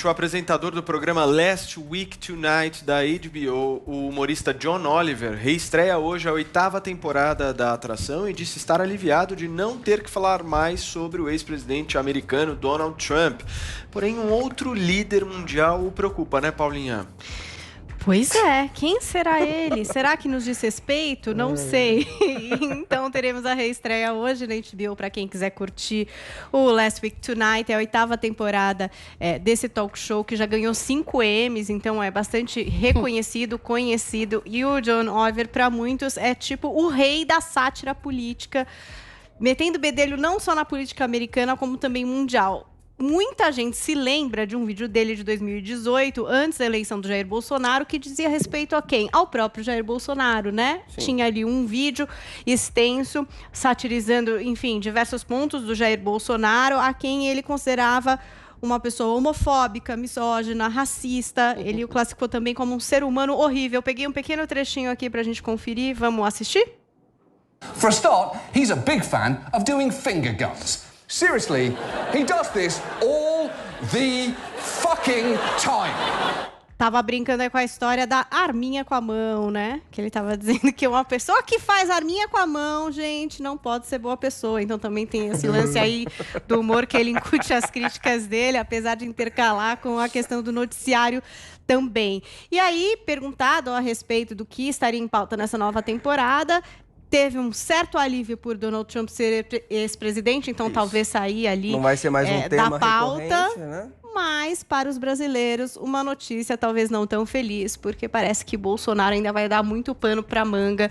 O apresentador do programa Last Week Tonight da HBO, o humorista John Oliver, reestreia hoje a 8ª temporada da atração e disse estar aliviado de não ter que falar mais sobre o ex-presidente americano Donald Trump. Porém, um outro líder mundial o preocupa, né, Paulinha? Pois é, quem será ele? Será que nos diz respeito? Não sei. Então teremos a reestreia hoje na HBO para quem quiser curtir o Last Week Tonight. É a 8ª temporada desse talk show que já ganhou 5 Emmys, então é bastante reconhecido, conhecido. E o John Oliver, para muitos, é tipo o rei da sátira política, metendo bedelho não só na política americana, como também mundial. Muita gente se lembra de um vídeo dele de 2018, antes da eleição do Jair Bolsonaro, que dizia respeito a quem? Ao próprio Jair Bolsonaro, né? Sim. Tinha ali um vídeo extenso, satirizando, enfim, diversos pontos do Jair Bolsonaro, a quem ele considerava uma pessoa homofóbica, misógina, racista. Ele o classificou também como um ser humano horrível. Eu peguei um pequeno trechinho aqui pra gente conferir. Vamos assistir? For a start, he's a big fan of doing finger guns. Seriously, he does this all the fucking time. Tava brincando aí com a história da arminha com a mão, né? Que ele tava dizendo que uma pessoa que faz arminha com a mão, gente, não pode ser boa pessoa. Então também tem esse lance aí do humor que ele incute as críticas dele, apesar de intercalar com a questão do noticiário também. E aí, perguntado a respeito do que estaria em pauta nessa nova temporada, teve um certo alívio por Donald Trump ser ex-presidente, então talvez sair ali não vai ser mais um tema da pauta, né? Mas para os brasileiros, uma notícia talvez não tão feliz, porque parece que Bolsonaro ainda vai dar muito pano para manga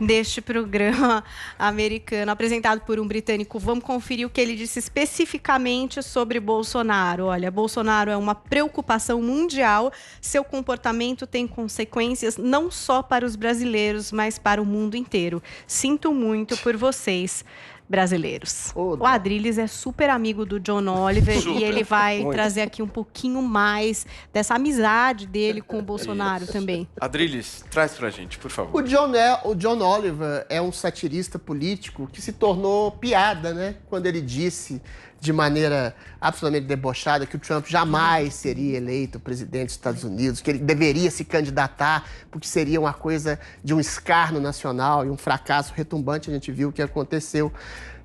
deste programa americano, apresentado por um britânico. Vamos conferir o que ele disse especificamente sobre Bolsonaro. Olha, Bolsonaro é uma preocupação mundial, seu comportamento tem consequências não só para os brasileiros, mas para o mundo inteiro. Sinto muito por vocês, brasileiros. O Adrilles é super amigo do John Oliver e ele vai trazer aqui um pouquinho mais dessa amizade dele com o Bolsonaro também. Adrilles, traz pra gente, por favor. O John Oliver é um satirista político que se tornou piada, né? Quando ele disse de maneira absolutamente debochada que o Trump jamais seria eleito presidente dos Estados Unidos, que ele deveria se candidatar porque seria uma coisa de um escárnio nacional e um fracasso retumbante. A gente viu o que aconteceu.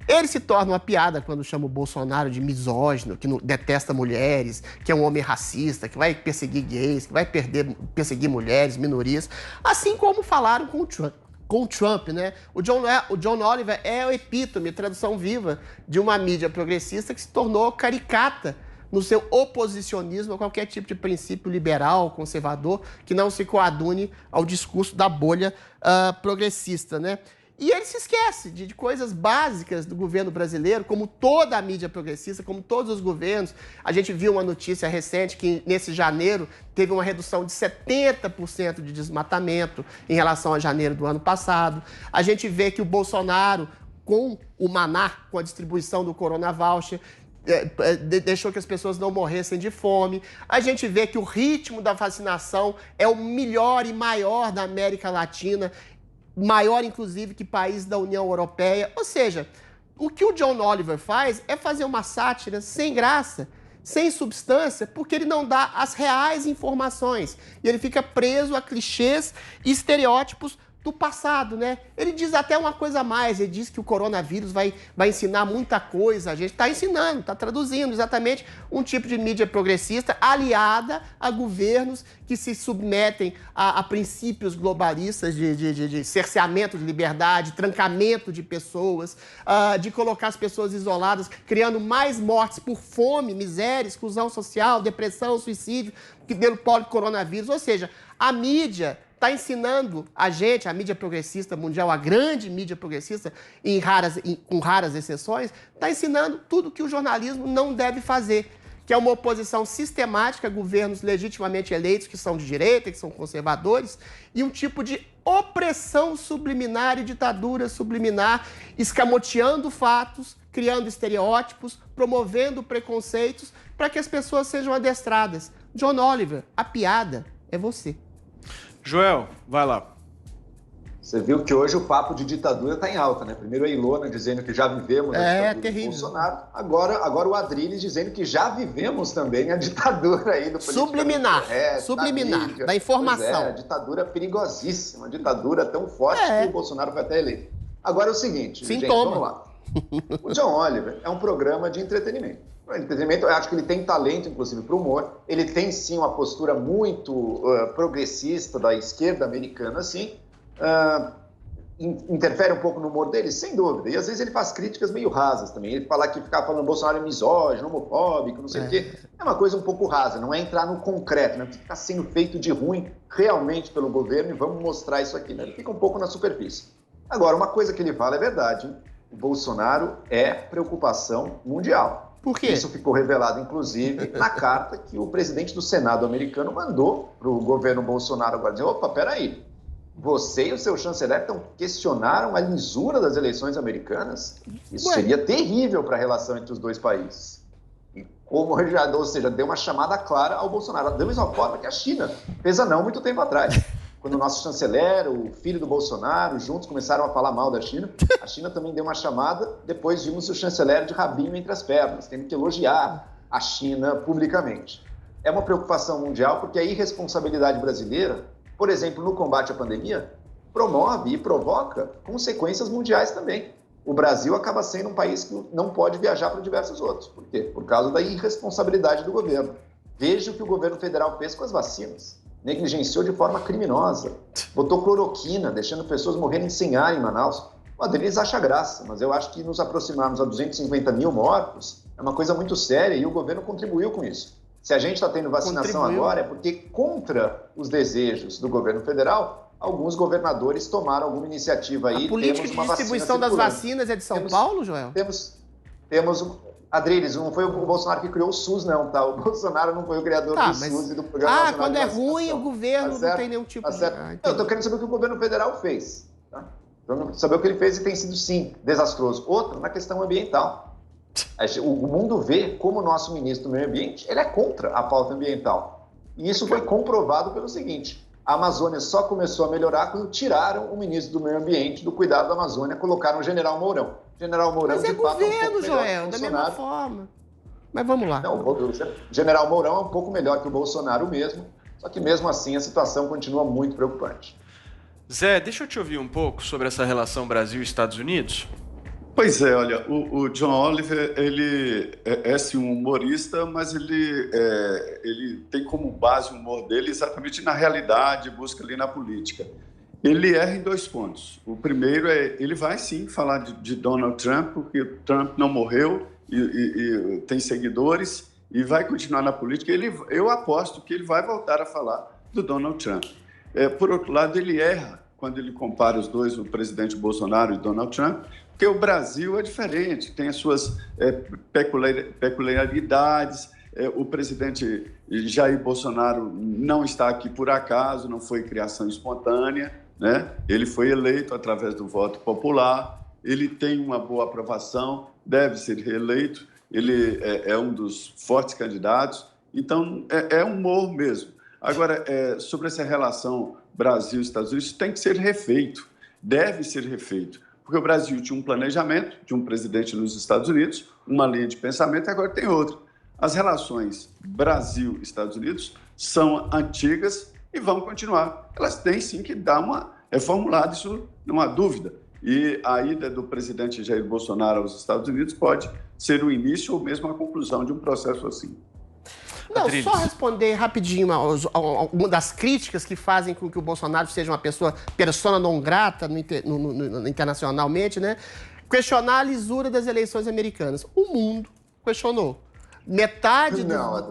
Ele se torna uma piada quando chama o Bolsonaro de misógino, que detesta mulheres, que é um homem racista, que vai perseguir gays, que vai perseguir mulheres, minorias, assim como falaram com o Trump, né? O John Oliver é o epítome, tradução viva, de uma mídia progressista que se tornou caricata no seu oposicionismo a qualquer tipo de princípio liberal, conservador, que não se coadune ao discurso da bolha progressista, né? E ele se esquece de coisas básicas do governo brasileiro, como toda a mídia progressista, como todos os governos. A gente viu uma notícia recente que, nesse janeiro, teve uma redução de 70% de desmatamento em relação a janeiro do ano passado. A gente vê que o Bolsonaro, com o Maná, com a distribuição do Corona Voucher, deixou que as pessoas não morressem de fome. A gente vê que o ritmo da vacinação é o melhor e maior da América Latina, maior, inclusive, que países da União Europeia. Ou seja, o que o John Oliver faz é fazer uma sátira sem graça, sem substância, porque ele não dá as reais informações. E ele fica preso a clichês e estereótipos do passado, né? Ele diz até uma coisa a mais, ele diz que o coronavírus vai ensinar muita coisa, a gente está ensinando, está traduzindo exatamente um tipo de mídia progressista aliada a governos que se submetem a princípios globalistas de cerceamento de liberdade, trancamento de pessoas, de colocar as pessoas isoladas, criando mais mortes por fome, miséria, exclusão social, depressão, suicídio, que pelo coronavírus. Ou seja, a mídia está ensinando a gente, a mídia progressista mundial, a grande mídia progressista, com raras exceções, está ensinando tudo que o jornalismo não deve fazer, que é uma oposição sistemática a governos legitimamente eleitos, que são de direita, que são conservadores, e um tipo de opressão subliminar e ditadura subliminar, escamoteando fatos, criando estereótipos, promovendo preconceitos, para que as pessoas sejam adestradas. John Oliver, a piada é você. Joel, vai lá. Você viu que hoje o papo de ditadura está em alta, né? Primeiro a Ilona dizendo que já vivemos a ditadura terrível. do Bolsonaro, agora o Adriles dizendo que já vivemos também a ditadura aí do subliminar, da informação. Pois é, a ditadura perigosíssima, a ditadura tão forte que o Bolsonaro vai até eleito. Agora é o seguinte, gente, vamos lá. O John Oliver é um programa de entretenimento. Eu acho que ele tem talento, inclusive, para o humor. Ele tem, sim, uma postura muito progressista da esquerda americana, assim. Interfere um pouco no humor dele, sem dúvida. E, às vezes, ele faz críticas meio rasas também. Ele ficar falando Bolsonaro é misógino, homofóbico, não sei o quê. É uma coisa um pouco rasa, não é entrar no concreto, né? O que está sendo feito de ruim realmente pelo governo e vamos mostrar isso aqui, né? Ele fica um pouco na superfície. Agora, uma coisa que ele fala é verdade, hein? O Bolsonaro é preocupação mundial. Por quê? Isso ficou revelado, inclusive, na carta que o presidente do Senado americano mandou para o governo Bolsonaro agora, dizer, opa, peraí, você e o seu chanceler questionaram a lisura das eleições americanas? Isso seria terrível para a relação entre os dois países. E ou seja, deu uma chamada clara ao Bolsonaro, da mesma forma que a China fez não muito tempo atrás. Quando o nosso chanceler, o filho do Bolsonaro, juntos começaram a falar mal da China, a China também deu uma chamada, depois vimos o chanceler de rabinho entre as pernas, tendo que elogiar a China publicamente. É uma preocupação mundial, porque a irresponsabilidade brasileira, por exemplo, no combate à pandemia, promove e provoca consequências mundiais também. O Brasil acaba sendo um país que não pode viajar para diversos outros. Por quê? Por causa da irresponsabilidade do governo. Veja o que o governo federal fez com as vacinas. Negligenciou de forma criminosa, botou cloroquina, deixando pessoas morrerem sem ar em Manaus. O Adriles acha graça, mas eu acho que nos aproximarmos a 250 mil mortos é uma coisa muito séria e o governo contribuiu com isso. Se a gente está tendo vacinação agora é porque, contra os desejos do governo federal, alguns governadores tomaram alguma iniciativa aí. A política de distribuição das vacinas é de São Paulo, Joel? Adriles, não foi o Bolsonaro que criou o SUS, não, tá? O Bolsonaro não foi o criador do SUS e do Programa Nacional quando de é Vacinação. ruim, o governo não tem nenhum tipo de... Eu tô querendo saber o que o governo federal fez, tá? Saber o que ele fez e tem sido, sim, desastroso. Outra, na questão ambiental. O mundo vê como o nosso ministro do Meio Ambiente, ele é contra a pauta ambiental. E isso foi comprovado pelo seguinte: a Amazônia só começou a melhorar quando tiraram o ministro do Meio Ambiente do cuidado da Amazônia, colocaram o General Mourão. General Mourão, mas é de fato, governo, Joel, da mesma forma. Mas vamos lá. Não, o General Mourão é um pouco melhor que o Bolsonaro mesmo, só que mesmo assim a situação continua muito preocupante. Zé, deixa eu te ouvir um pouco sobre essa relação Brasil e Estados Unidos. Pois é, olha, o John Oliver, ele é sim um humorista, mas ele tem como base o humor dele exatamente na realidade, busca ali na política. Ele erra em 2 pontos. O primeiro ele vai sim falar de Donald Trump, porque o Trump não morreu e tem seguidores e vai continuar na política. Eu aposto que ele vai voltar a falar do Donald Trump. Por outro lado, ele erra quando ele compara os dois, o presidente Bolsonaro e Donald Trump, porque o Brasil é diferente, tem as suas peculiaridades. O presidente Jair Bolsonaro não está aqui por acaso, não foi criação espontânea, né? Ele foi eleito através do voto popular, ele tem uma boa aprovação, deve ser reeleito, ele é um dos fortes candidatos, então é humor mesmo. Agora, sobre essa relação Brasil-Estados Unidos, tem que ser refeito, deve ser refeito, porque o Brasil tinha um planejamento de um presidente nos Estados Unidos, uma linha de pensamento, e agora tem outra. As relações Brasil-Estados Unidos são antigas e vão continuar. Elas têm sim que dar formulado, isso não há dúvida. E a ida do presidente Jair Bolsonaro aos Estados Unidos pode ser o início ou mesmo a conclusão de um processo assim. Não, só responder rapidinho uma das críticas que fazem com que o Bolsonaro seja uma pessoa persona non grata internacionalmente, né? Questionar a lisura das eleições americanas. O mundo questionou. Metade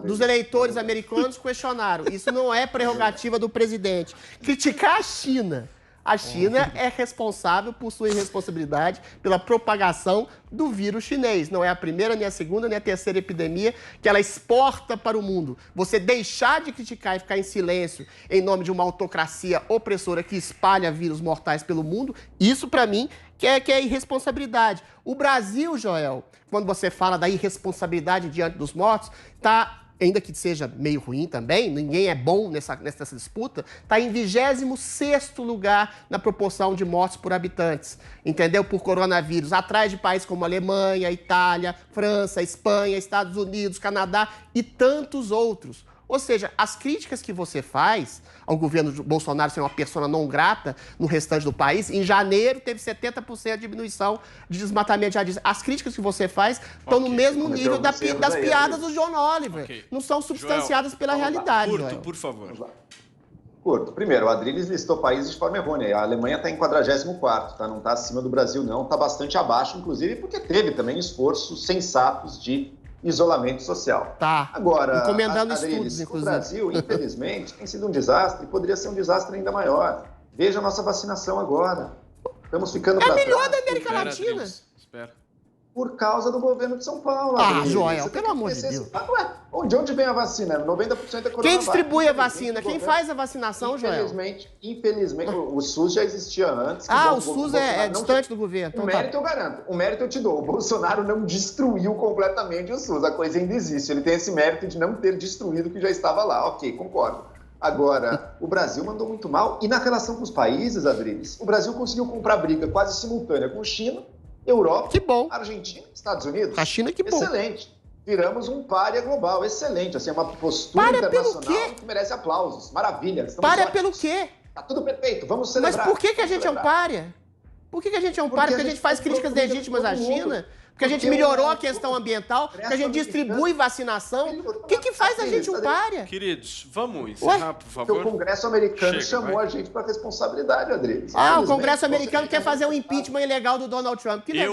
dos eleitores americanos questionaram. Isso não é prerrogativa do presidente. Criticar a China. A China é responsável por sua irresponsabilidade pela propagação do vírus chinês. Não é a primeira, nem a segunda, nem a terceira epidemia que ela exporta para o mundo. Você deixar de criticar e ficar em silêncio em nome de uma autocracia opressora que espalha vírus mortais pelo mundo, isso, para mim, que é irresponsabilidade. O Brasil, Joel, quando você fala da irresponsabilidade diante dos mortos, está ainda que seja meio ruim também, ninguém é bom nessa disputa, está em 26º lugar na proporção de mortes por habitantes, entendeu? Por coronavírus, atrás de países como Alemanha, Itália, França, Espanha, Estados Unidos, Canadá e tantos outros. Ou seja, as críticas que você faz ao governo de Bolsonaro ser uma persona não grata no restante do país, em janeiro teve 70% de diminuição de desmatamento de jardins. As críticas que você faz estão no mesmo nível das piadas do John Oliver. Não são substanciadas pela realidade. Curto, por favor. Curto. Primeiro, o Adriles listou países de forma errônea. A Alemanha está em 44º, tá? Não está acima do Brasil, não. Está bastante abaixo, inclusive, porque teve também esforços sensatos de isolamento social. Tá. Agora, encomendando estudos, inclusive. O Brasil, infelizmente, tem sido um desastre e poderia ser um desastre ainda maior. Veja a nossa vacinação agora. Estamos ficando para trás. É a melhor da América Latina. Espera. Por causa do governo de São Paulo. Joel, pelo amor de Deus. De onde vem a vacina? 90% é coronavírus. Quem distribui a vacina? Quem faz a vacinação, Joel? Infelizmente, o SUS já existia antes. O SUS é distante do governo. Então, o mérito eu garanto. O mérito eu te dou. O Bolsonaro não destruiu completamente o SUS. A coisa ainda existe. Ele tem esse mérito de não ter destruído o que já estava lá. Ok, concordo. Agora, o Brasil mandou muito mal. E na relação com os países, Adriles, o Brasil conseguiu comprar briga quase simultânea com China, Europa, que bom. Argentina, Estados Unidos. A China, que bom. Excelente. Viramos um pária global. Excelente. Assim, é uma postura pária internacional que merece aplausos. Maravilha. Pária pelo quê? Tá tudo perfeito. Vamos celebrar. Mas por que a gente é um pária? Por que a gente é um pária? Porque a gente faz críticas legítimas à China? Porque a gente melhorou a questão ambiental? Porque a gente distribui vacinação? O que faz a gente um pária? Queridos, vamos encerrar, por favor. Porque o Congresso americano chamou a gente para responsabilidade, Adriles. O Congresso americano quer fazer um impeachment ilegal do Donald Trump. Que legal.